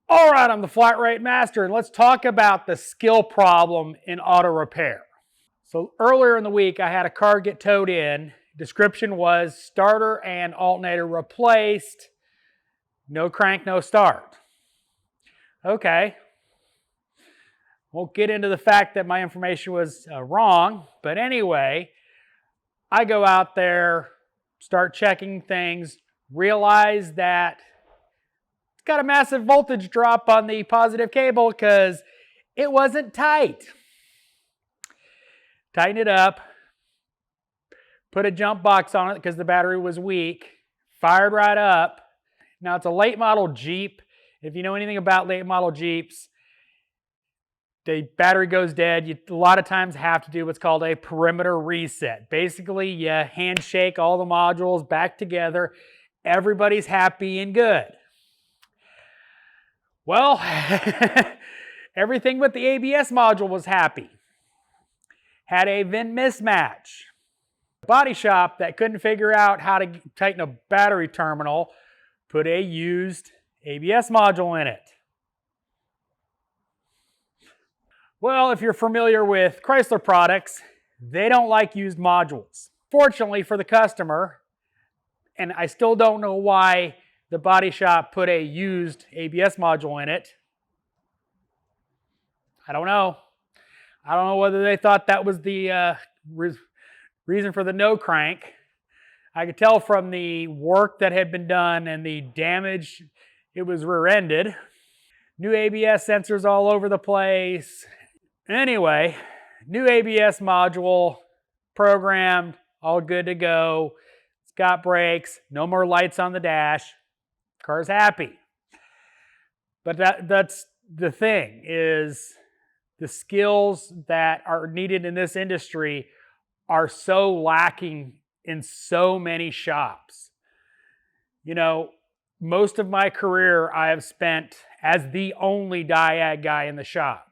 All right, I'm the flat rate master, and let's talk about the skill problem in auto repair. So earlier in the week, I had a car get towed in. Description was starter and alternator replaced, no crank, no start. Okay. Won't get into the fact that my information was wrong, but anyway, I go out there, start checking things, realize that it's got a massive voltage drop on the positive cable because it wasn't tight. Tighten it up, put a jump box on it because the battery was weak, fired right up. Now it's a late model Jeep. If you know anything about late model Jeeps, the battery goes dead. You a lot of times have to do what's called a perimeter reset. Basically, you handshake all the modules back together. Everybody's happy and good. Well, everything but the ABS module was happy. Had a VIN mismatch. Body shop that couldn't figure out how to tighten a battery terminal put a used ABS module in it. Well, if you're familiar with Chrysler products, they don't like used modules. Fortunately for the customer, and I still don't know why the body shop put a used ABS module in it. I don't know. I don't know whether they thought that was the reason for the no crank. I could tell from the work that had been done and the damage, it was rear-ended. New ABS sensors all over the place. Anyway, new ABS module, programmed, all good to go. It's got brakes, no more lights on the dash. Car's happy. But that's the thing, is the skills that are needed in this industry are so lacking in so many shops. You know, most of my career I have spent as the only diag guy in the shop.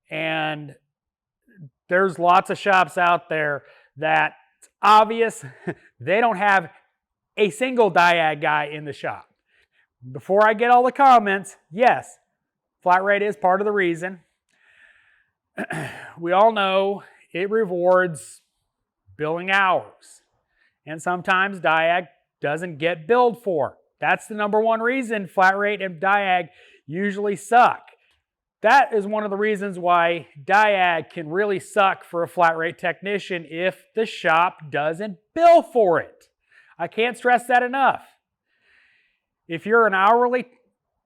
And there's lots of shops out there that it's obvious they don't have a single diag guy in the shop. Before I get all the comments, yes, flat rate is part of the reason. We all know it rewards billing hours. And sometimes diag doesn't get billed for. That's the number one reason flat rate and diag usually suck. That is one of the reasons why diag can really suck for a flat rate technician if the shop doesn't bill for it. I can't stress that enough. If you're an hourly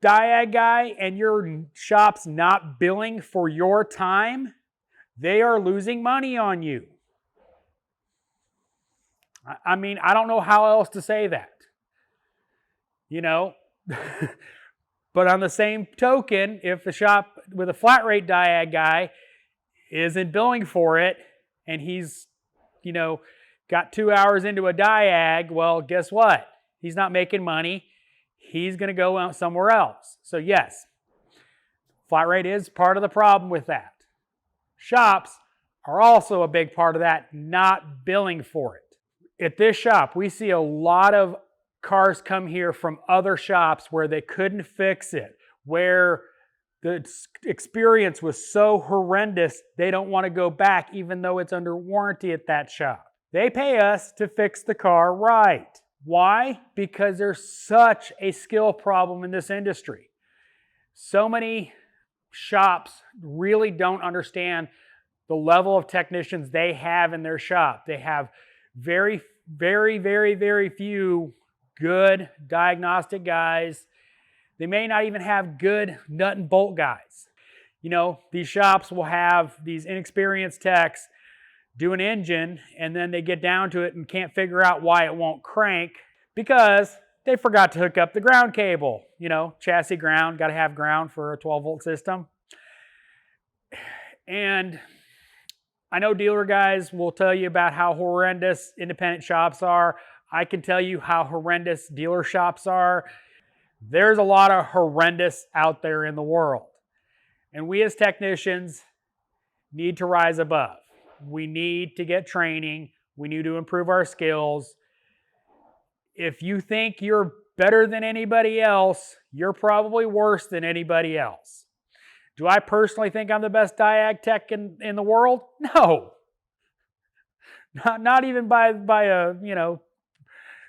diag guy and your shop's not billing for your time, they are losing money on you. I mean, I don't know how else to say that. You know? But on the same token, if the shop with a flat rate diag guy isn't billing for it and he's, got 2 hours into a diag, well, guess what? He's not making money. He's going to go out somewhere else. So yes, flat rate is part of the problem with that. Shops are also a big part of that, not billing for it. At this shop, we see a lot of cars come here from other shops where they couldn't fix it, where the experience was so horrendous they don't want to go back even though it's under warranty at that shop. They pay us to fix the car right. Why? Because there's such a skill problem in this industry. So many shops really don't understand the level of technicians they have in their shop. They have very, very, very, very few good diagnostic guys. They may not even have good nut and bolt guys. These shops will have these inexperienced techs do an engine and then they get down to it and can't figure out why it won't crank because they forgot to hook up the ground cable. Chassis ground, got to have ground for a 12-volt system. And I know dealer guys will tell you about how horrendous independent shops are. I can tell you how horrendous dealer shops are. There's a lot of horrendous out there in the world. And we as technicians need to rise above. We need to get training. We need to improve our skills. If you think you're better than anybody else, you're probably worse than anybody else. Do I personally think I'm the best diag tech in the world? No. Not even by a,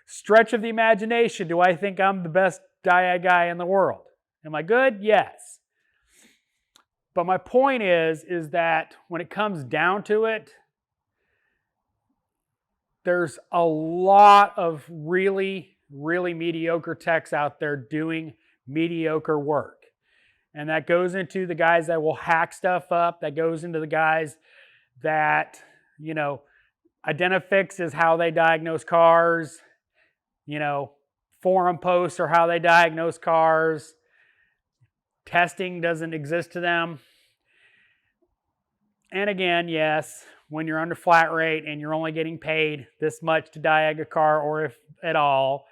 stretch of the imagination do I think I'm the best diag guy in the world. Am I good? Yes. But my point is that when it comes down to it, there's a lot of really, really mediocre techs out there doing mediocre work. And that goes into the guys that will hack stuff up. That goes into the guys that, Identifix is how they diagnose cars. Forum posts are how they diagnose cars. Testing doesn't exist to them. And again, yes, when you're under flat rate and you're only getting paid this much to diag a car, or if at all,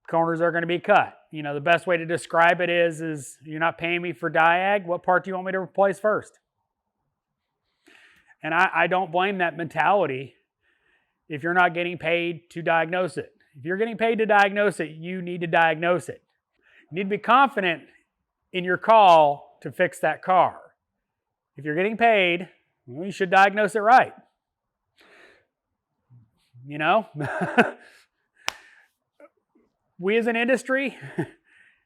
corners are going to be cut. The best way to describe it is you're not paying me for diag. What part do you want me to replace first? And I don't blame that mentality if you're not getting paid to diagnose it. If you're getting paid to diagnose it, you need to diagnose it. You need to be confident in your call to fix that car. If you're getting paid, you should diagnose it right. We as an industry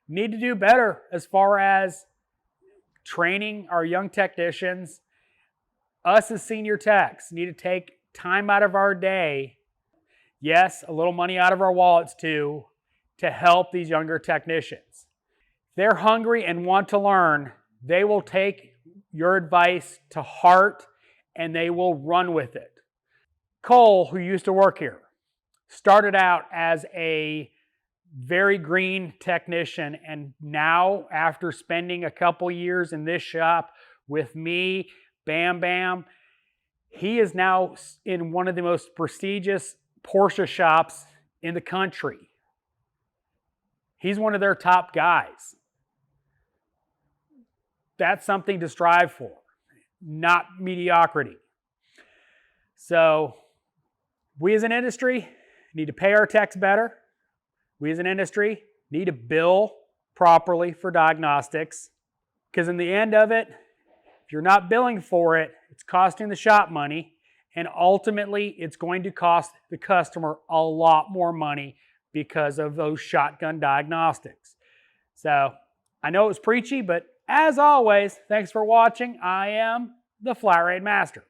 need to do better as far as training our young technicians. Us as senior techs need to take time out of our day, yes, a little money out of our wallets too, to help these younger technicians. If they're hungry and want to learn, they will take your advice to heart and they will run with it. Cole, who used to work here, started out as a very green technician, and now after spending a couple years in this shop with me, Bam Bam, he is now in one of the most prestigious Porsche shops in the country. He's one of their top guys. That's something to strive for, not mediocrity. So we as an industry need to pay our techs better. We as an industry need to bill properly for diagnostics, because in the end of it, if you're not billing for it, it's costing the shop money, and ultimately it's going to cost the customer a lot more money because of those shotgun diagnostics. So I know it was preachy, but as always, thanks for watching. I am the Flat Rate Master.